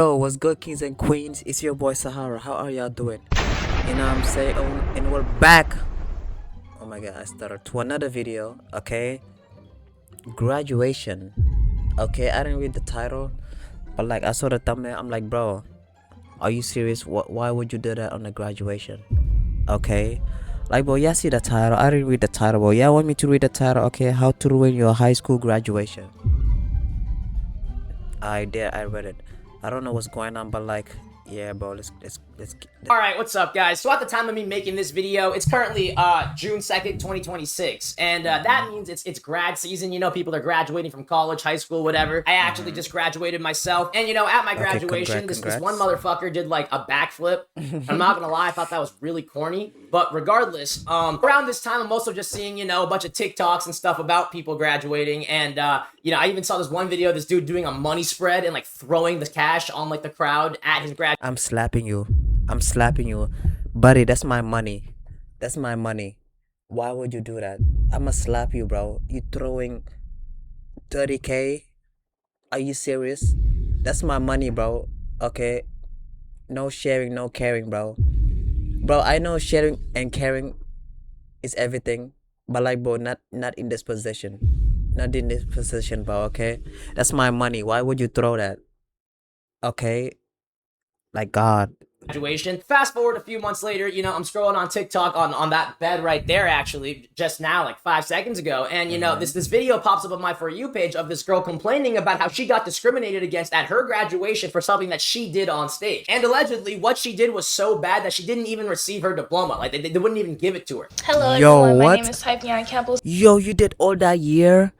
Yo, what's good, kings and queens? It's your boy Sahara. How are y'all doing? You know what I'm saying? Oh, and we're back. Oh my god, I started to another video. Okay, graduation. Okay, I didn't read the title, but like I saw the thumbnail. I'm like, bro, are you serious? Why would you do that on the graduation? Okay, like, bro, yeah, I see the title. I didn't read the title, bro. Yeah, want me to read the title? Okay, how to ruin your high school graduation. I did. I read it. I don't know what's going on, but like, yeah, bro. Let's. All right, what's up, guys? So at the time of me making this video, it's currently June 2nd, 2026, and that means it's grad season. You know, people are graduating from college, high school, whatever. I actually just graduated myself, and you know, at my graduation, this one motherfucker did like a backflip. I'm not gonna lie, I thought that was really corny, but regardless, around this time, I'm also just seeing, you know, a bunch of TikToks and stuff about people graduating, and you know, I even saw this one video of this dude doing a money spread and like throwing the cash on like the crowd at his grad. I'm slapping you. I'm slapping you, buddy. That's my money. That's my money. Why would you do that? I'ma slap you, bro. You throwing 30K? Are you serious? That's my money, bro. Okay. No sharing, no caring, bro. Bro, I know sharing and caring is everything, but like, bro, not in this position. Not in this position, bro. Okay. That's my money. Why would you throw that? Okay. Like, God. Graduation. Fast forward a few months later, you know, I'm scrolling on TikTok on that bed right there, actually, just now, like 5 seconds ago, and you know, this video pops up on my For You page of this girl complaining about how she got discriminated against at her graduation for something that she did on stage. And allegedly, what she did was so bad that she didn't even receive her diploma. Like, they wouldn't even give it to her. Hello, Yo, everyone. what? My name is Tyvion Campbell. Yo, you did all that year?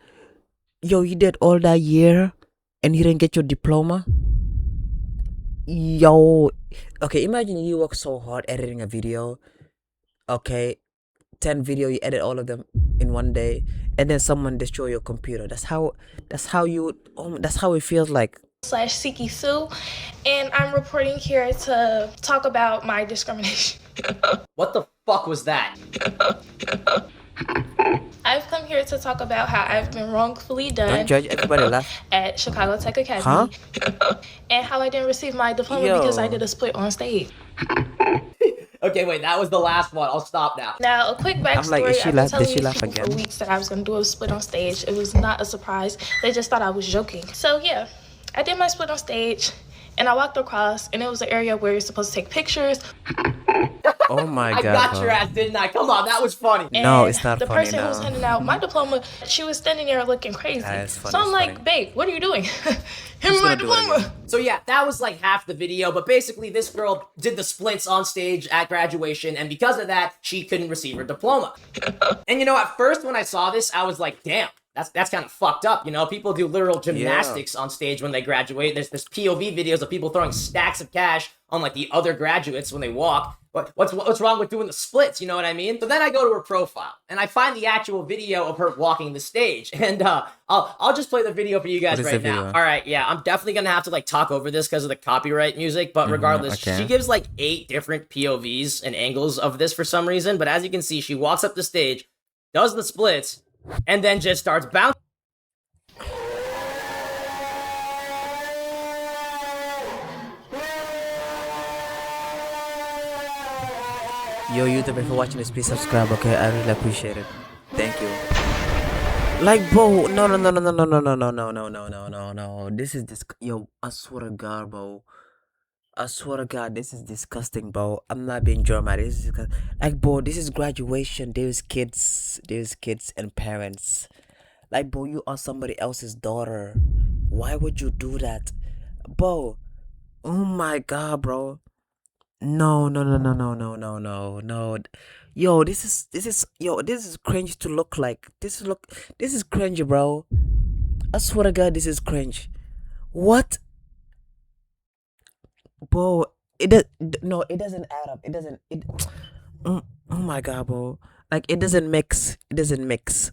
Yo, you did all that year and you didn't get your diploma? Yo, okay, imagine you work so hard editing a video. Okay, 10 video, you edit all of them in one day, and then someone destroy your computer. That's how it feels like. / Siki Sue, and I'm reporting here to talk about my discrimination. What the fuck was that? I've come here to talk about how I've been wrongfully done. Don't judge, everybody laugh. At Chicago Tech Academy, and how I didn't receive my diploma because I did a split on stage. Okay, wait, that was the last one. I'll stop now. Now, a quick backstory. like, I've been telling did she these laugh people again? for weeks that I was going to do a split on stage. It was not a surprise. They just thought I was joking. So, yeah, I did my split on stage, and I walked across, and it was an area where you're supposed to take pictures. Oh my God, I got bro. your ass, didn't I? Come on, that was funny. And No, it's not the funny person who was now. handing out my diploma, she was standing there looking crazy. It's funny, So I'm it's like, funny. babe, what are you doing? Hand me Who's my gonna do it diploma. again? So yeah, that was like half the video, but basically this girl did the splits on stage at graduation, and because of that, she couldn't receive her diploma. And you know, at first when I saw this, I was like, damn, that's kind of fucked up, you know? People do literal gymnastics on stage when they graduate. There's POV videos of people throwing stacks of cash on like the other graduates when they walk. What's wrong with doing the splits, you know what I mean? So then I go to her profile, and I find the actual video of her walking the stage, and I'll just play the video for you guys right now. All right, yeah, I'm definitely gonna have to like talk over this because of the copyright music, but regardless, okay. she gives like 8 different POVs and angles of this for some reason, but as you can see, she walks up the stage, does the splits, and then just starts bouncing. Yo, YouTube, if you're watching this, please subscribe, okay? I really appreciate it. Thank you. Like, bro, no. This is yo, I swear to God, bro. I swear to God, this is disgusting, bro. I'm not being dramatic. This is like, bro, this is graduation. There's kids and parents. Like, bro, you are somebody else's daughter. Why would you do that, bro? Oh my God, bro. No. Yo, this is cringe to look like. This is cringe, bro. I swear to God, this is cringe. What? Bro, it doesn't add up. Oh my God, bro. Like, it doesn't mix,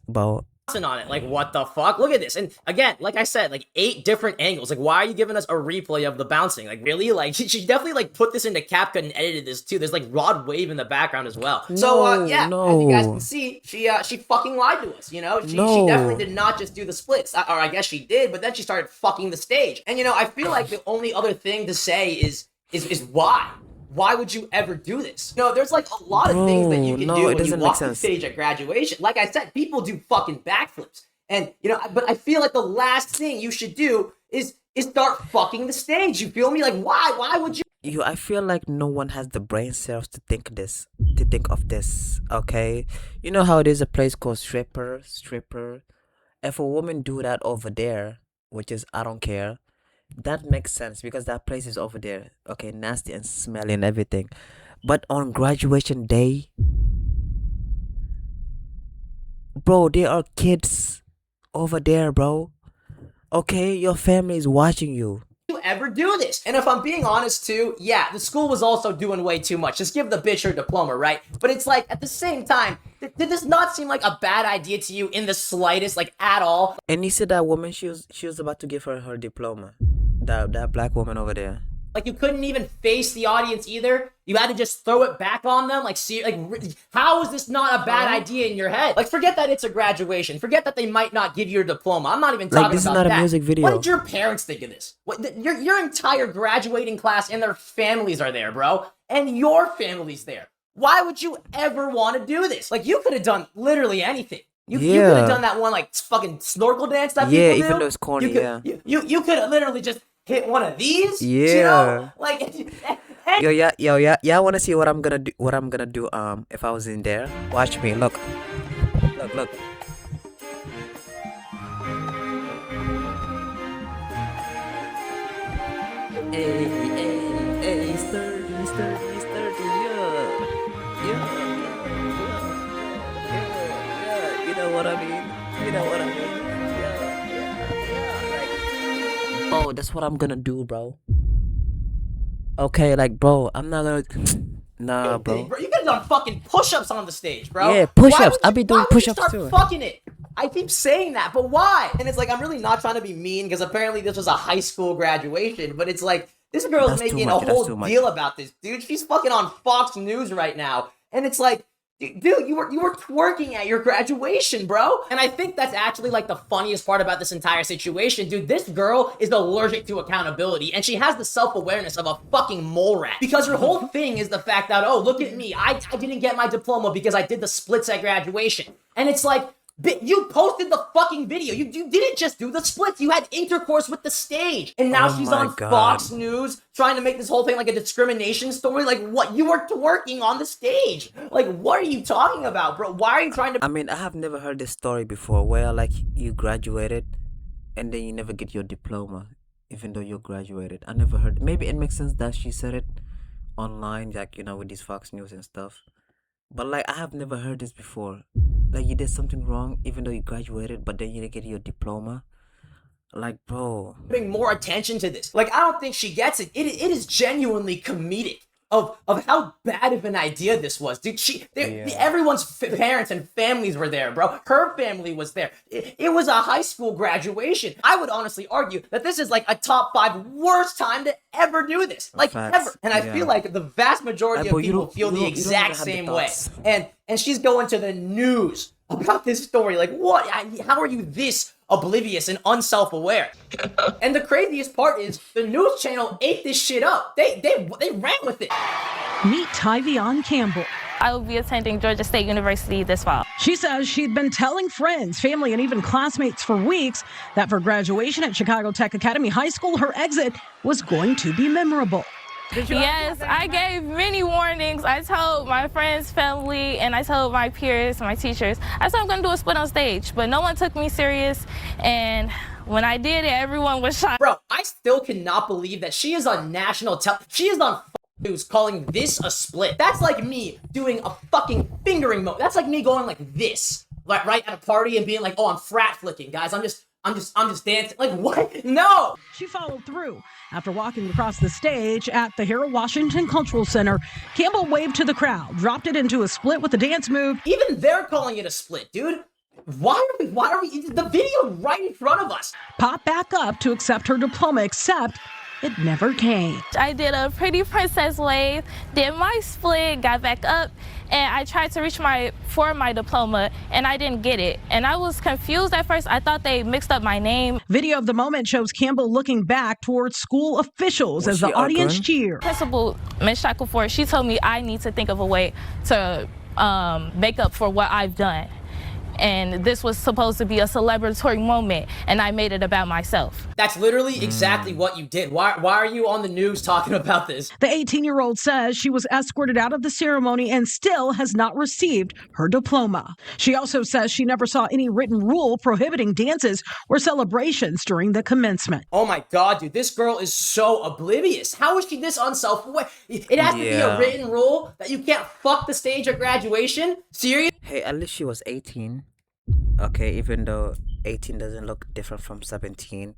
bro. on it. Like, what the fuck? Look at this. And again, like I said, like 8 different angles. Like, why are you giving us a replay of the bouncing? Like, really? Like, she definitely like put this into CapCut and edited this too. There's like Rod Wave in the background as well. So yeah, as you guys can see, she fucking lied to us. You know, she definitely did not just do the splits, or I guess she did, but then she started fucking the stage. And you know, I feel like the only other thing to say is why. Why would you ever do this? No, there's like a lot of things that you can do when you walk the stage at graduation. Like I said, people do fucking backflips. And, you know, but I feel like the last thing you should do is start fucking the stage. You feel me? Like, why? Why would you? I feel like no one has the brain cells to think of this, okay? You know how there's a place called stripper? If a woman do that over there, which is, I don't care, that makes sense because that place is over there, okay, nasty and smelly and everything. But on graduation day, bro, there are kids over there, bro. Okay, your family is watching you. Ever do this? And if I'm being honest too, yeah, the school was also doing way too much. Just give the bitch her diploma, right? But it's like, at the same time, did this not seem like a bad idea to you in the slightest, like at all? And you see that woman, she was about to give her diploma. That black woman over there. Like, you couldn't even face the audience either. You had to just throw it back on them. Like, see, like, how is this not a bad idea in your head? Like, forget that it's a graduation. Forget that they might not give you your diploma. I'm not even talking about that. This is not a music video. What did your parents think of this? Your entire graduating class and their families are there, bro. And your family's there. Why would you ever want to do this? Like, you could have done literally anything. You could have done that one, like, fucking snorkel dance that people do. Yeah, even though it's corny, You could have literally just hit one of these. Yeah. You know? Like, Yo, I wanna see what I'm gonna do if I was in there. Watch me, look. Hey, sturdy, yeah. You know what I mean? Oh, that's what I'm gonna do, bro. Okay, like, bro, I'm not gonna. Nah, bro. You could have done fucking push-ups on the stage, bro. Yeah, push-ups. I'll be doing push-ups too. Start fucking it. I keep saying that, but why? And it's like, I'm really not trying to be mean because apparently this was a high school graduation, but it's like, this girl's making a whole deal about this, dude. She's fucking on Fox News right now, and it's like, dude, you were twerking at your graduation, bro. And I think that's actually like the funniest part about this entire situation, dude. This girl is allergic to accountability, and she has the self-awareness of a fucking mole rat. Because her whole thing is the fact that, oh, look at me, I didn't get my diploma because I did the splits at graduation. And it's like, you posted the fucking video. You didn't just do the splits. You had intercourse with the stage. And now she's on Fox News trying to make this whole thing like a discrimination story. Like, what? You were twerking on the stage. Like, what are you talking about, bro? Why are you trying to... I mean, I have never heard this story before where, like, you graduated and then you never get your diploma even though you graduated. I never heard... Maybe it makes sense that she said it online, like, you know, with these Fox News and stuff. But, like, I have never heard this before. Like, you did something wrong even though you graduated, but then you didn't get your diploma. Like, bro. Bring more attention to this. Like, I don't think she gets it. It is genuinely comedic of how bad of an idea this was. Dude, everyone's parents and families were there, bro. Her family was there. It was a high school graduation. I would honestly argue that this is like a top 5 worst time to ever do this. Like, ever. And I feel like the vast majority of people feel the exact same way. And she's going to the news about this story. Like, what? How are you this oblivious and unself-aware? And the craziest part is the news channel ate this shit up. They ran with it. Meet Tyvion Campbell. I will be attending Georgia State University this fall. She says she'd been telling friends, family, and even classmates for weeks that for graduation at Chicago Tech Academy High School, her exit was going to be memorable. Yes, I gave many warnings. I told my friends, family, and I told my peers, my teachers, I said I'm going to do a split on stage, but no one took me serious, and when I did it, everyone was shocked. Bro, I still cannot believe that she is on national she is on News calling this a split. That's like me doing a fucking fingering mode. That's like me going like this, like right at a party and being like, oh, I'm frat flicking, guys. I'm just dancing. Like, what? No! She followed through. After walking across the stage at the Harold Washington Cultural Center, Campbell waved to the crowd, dropped it into a split with a dance move. Even they're calling it a split, dude. why are we, the video right in front of us? Popped back up to accept her diploma, except it never came. I did a pretty princess wave, did my split, got back up, and I tried to reach for my diploma, and I didn't get it. And I was confused at first. I thought they mixed up my name. Video of the moment shows Campbell looking back towards school officials as the audience cheered. Principal, Ms. Shackleford, she told me I need to think of a way to make up for what I've done. And this was supposed to be a celebratory moment, and I made it about myself. That's literally exactly what you did. Why are you on the news talking about this? The 18-year-old says she was escorted out of the ceremony and still has not received her diploma. She also says she never saw any written rule prohibiting dances or celebrations during the commencement. Oh my God, dude, this girl is so oblivious. How is she this unself-aware? It has to be a written rule that you can't fuck the stage at graduation? Serious? Hey, at least she was 18. Okay, even though 18 doesn't look different from 17.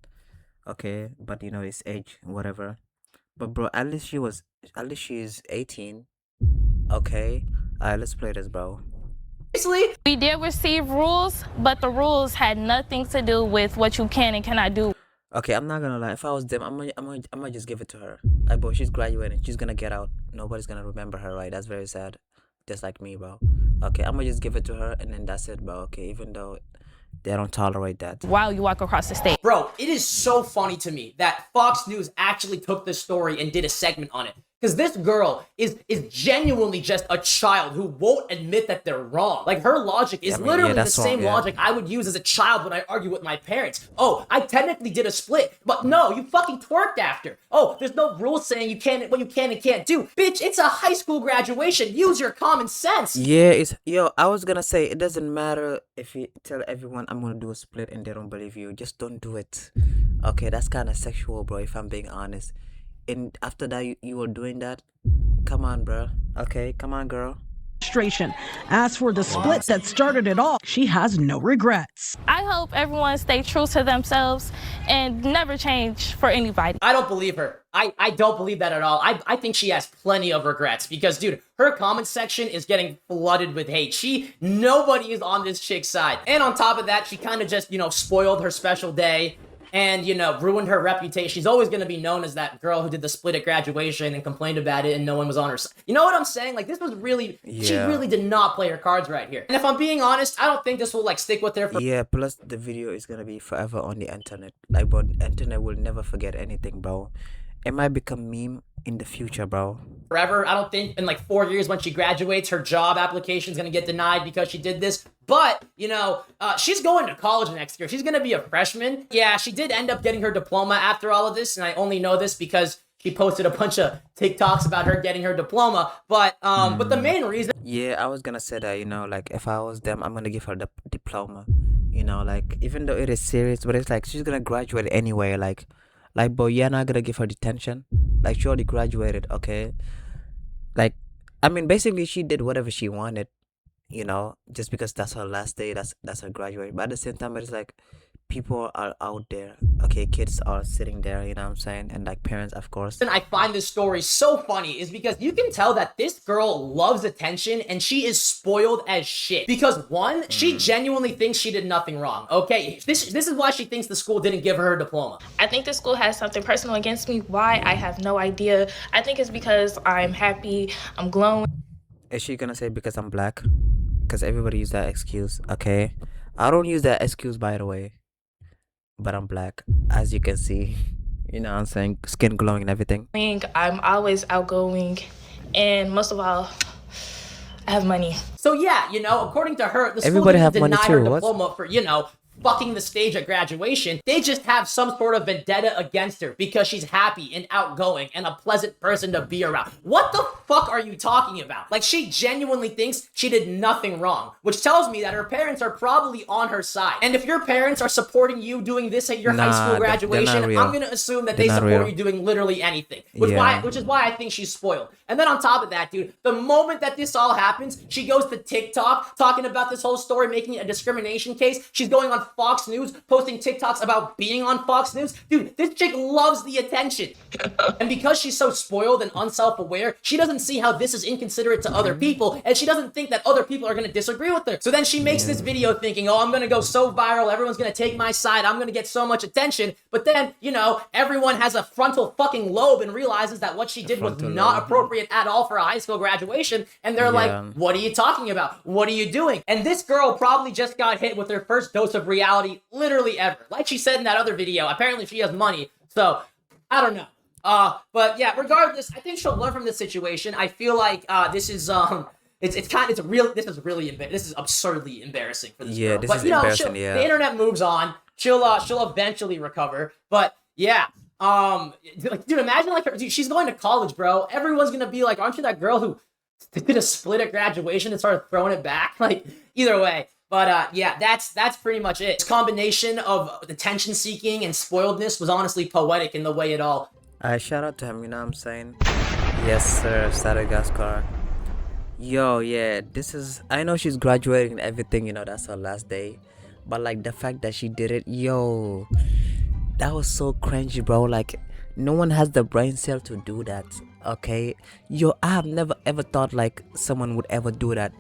Okay, but you know, it's age, whatever. But bro, at least she's 18. Okay, let's play this, bro. Seriously? We did receive rules, but the rules had nothing to do with what you can and cannot do. Okay, I'm not gonna lie. If I was them, I'm gonna just give it to her. Like, bro, she's graduating. She's gonna get out. Nobody's gonna remember her, right? That's very sad. Just like me, bro. Okay, I'm gonna just give it to her, and then that's it, bro. Okay, even though they don't tolerate that. While you walk across the stage. Bro, it is so funny to me that Fox News actually took this story and did a segment on it. Because this girl is genuinely just a child who won't admit that they're wrong. Like, her logic is literally the same logic I would use as a child when I argue with my parents. Oh, I technically did a split, but no, you fucking twerked after. Oh, there's no rules saying what you can and can't do. Bitch, it's a high school graduation. Use your common sense. Yeah, I was gonna say, it doesn't matter if you tell everyone I'm gonna do a split and they don't believe you. Just don't do it. Okay, that's kind of sexual, bro, if I'm being honest. And after that, you were doing that? Come on, bro. Okay, come on, girl. As for the split that started it all, she has no regrets. I hope everyone stay true to themselves and never change for anybody. I don't believe her. I don't believe that at all. I think she has plenty of regrets because, dude, her comment section is getting flooded with hate. Nobody is on this chick's side. And on top of that, she kind of just, spoiled her special day. And, ruined her reputation. She's always going to be known as that girl who did the split at graduation and complained about it and no one was on her side. You know what I'm saying? Like, this was really, she really did not play her cards right here. And if I'm being honest, I don't think this will, stick with her for... Yeah, plus the video is going to be forever on the internet. Like, bro, the internet will never forget anything, bro. It might become meme in the future, bro. Forever. I don't think in 4 years when she graduates, her job application is going to get denied because she did this. But, she's going to college next year. She's going to be a freshman. Yeah, she did end up getting her diploma after all of this. And I only know this because she posted a bunch of TikToks about her getting her diploma. But the main reason... Yeah, I was going to say that, if I was them, I'm going to give her the diploma. Even though it is serious, but it's she's going to graduate anyway. Bro, you're not gonna give her detention. She already graduated, okay? Basically, she did whatever she wanted, just because that's her last day, that's her graduation. But at the same time, it's people are out there, okay? Kids are sitting there, you know what I'm saying? And parents, of course. And I find this story so funny is because you can tell that this girl loves attention and she is spoiled as shit. Because one, she genuinely thinks she did nothing wrong, okay? This is why she thinks the school didn't give her diploma. I think the school has something personal against me. Why? I have no idea. I think it's because I'm happy, I'm glowing. Is she gonna say because I'm black? Because everybody use that excuse, okay? I don't use that excuse, by the way. But I'm black, as you can see. You know what I'm saying? Skin glowing and everything. I'm always outgoing. And most of all, I have money. So yeah, according to her, the school Everybody didn't have money deny too, her what? diploma for, fucking the stage at graduation. They just have some sort of vendetta against her because she's happy and outgoing and a pleasant person to be around. What the fuck are you talking about? She genuinely thinks she did nothing wrong, which tells me that her parents are probably on her side. And if your parents are supporting you doing this at your high school graduation, I'm gonna assume that they support you doing literally anything, which is why I think she's spoiled. And then on top of that, dude, the moment that this all happens, she goes to TikTok talking about this whole story, making it a discrimination case. She's going on Fox News, posting TikToks about being on Fox News. Dude, this chick loves the attention. And because she's so spoiled and unself-aware, she doesn't see how this is inconsiderate to other people, and she doesn't think that other people are gonna disagree with her. So then she makes this video thinking, oh, I'm gonna go so viral, everyone's gonna take my side, I'm gonna get so much attention. But then, you know, everyone has a frontal fucking lobe and realizes that what she did was not appropriate at all for a high school graduation, and they're like, what are you talking about? What are you doing? And this girl probably just got hit with her first dose of reality literally ever. Like she said in that other video, apparently she has money, so I don't know. But yeah, regardless, I think she'll learn from this situation. I feel like this is this is absurdly embarrassing for this girl. This But is you know, embarrassing. the internet moves on. She'll eventually recover. But yeah, dude, imagine like her, dude, she's going to college, bro. Everyone's gonna be like, aren't you that girl who did a split at graduation and started throwing it back? Like, either way. But yeah, that's pretty much it. This combination of attention seeking and spoiledness was honestly poetic in the way it all. Shout out to him, you know what I'm saying? Yes, sir, Sadagascar. Yo, yeah, I know she's graduating and everything, you know, that's her last day. But, like, the fact that she did it, yo, that was so cringy, bro. Like, no one has the brain cell to do that, okay? Yo, I have never ever thought, like, someone would ever do that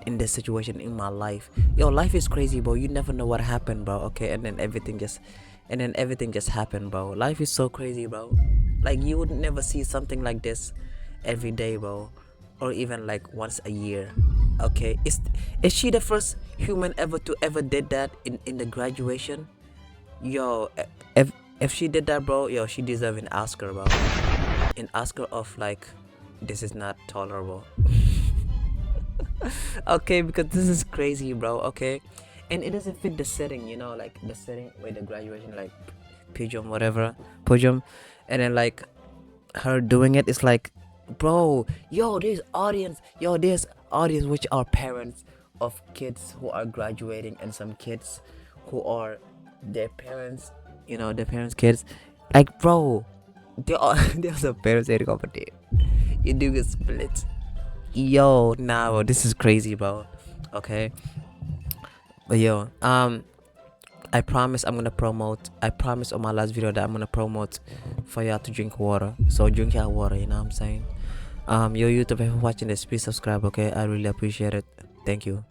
in this situation in my life. Yo, life is crazy, bro. You never know what happened, bro, okay? And then everything just happened, bro. Life is so crazy, bro. Like, you would never see something like this every day, bro, or even like once a year, okay? Is she the first human ever did that in the graduation? Yo, if she did that, bro, yo, she deserves an Oscar, bro. An Oscar of like, this is not tolerable. Okay, because this is crazy, bro, okay? And it doesn't fit the setting, you know, like the setting with the graduation, like podium, and then like her doing it, it's like, bro, there's audience which are parents of kids who are graduating, and some kids who are their parents, you know, their parents' kids. Like, bro, there's a parents area company. You do a split. Yo, nah, bro, this is crazy, bro. Okay. But yo, I promise on my last video that I'm gonna promote for y'all to drink water. So drink your water, you know what I'm saying? Yo, YouTube, if you're watching this, please subscribe, okay? I really appreciate it. Thank you.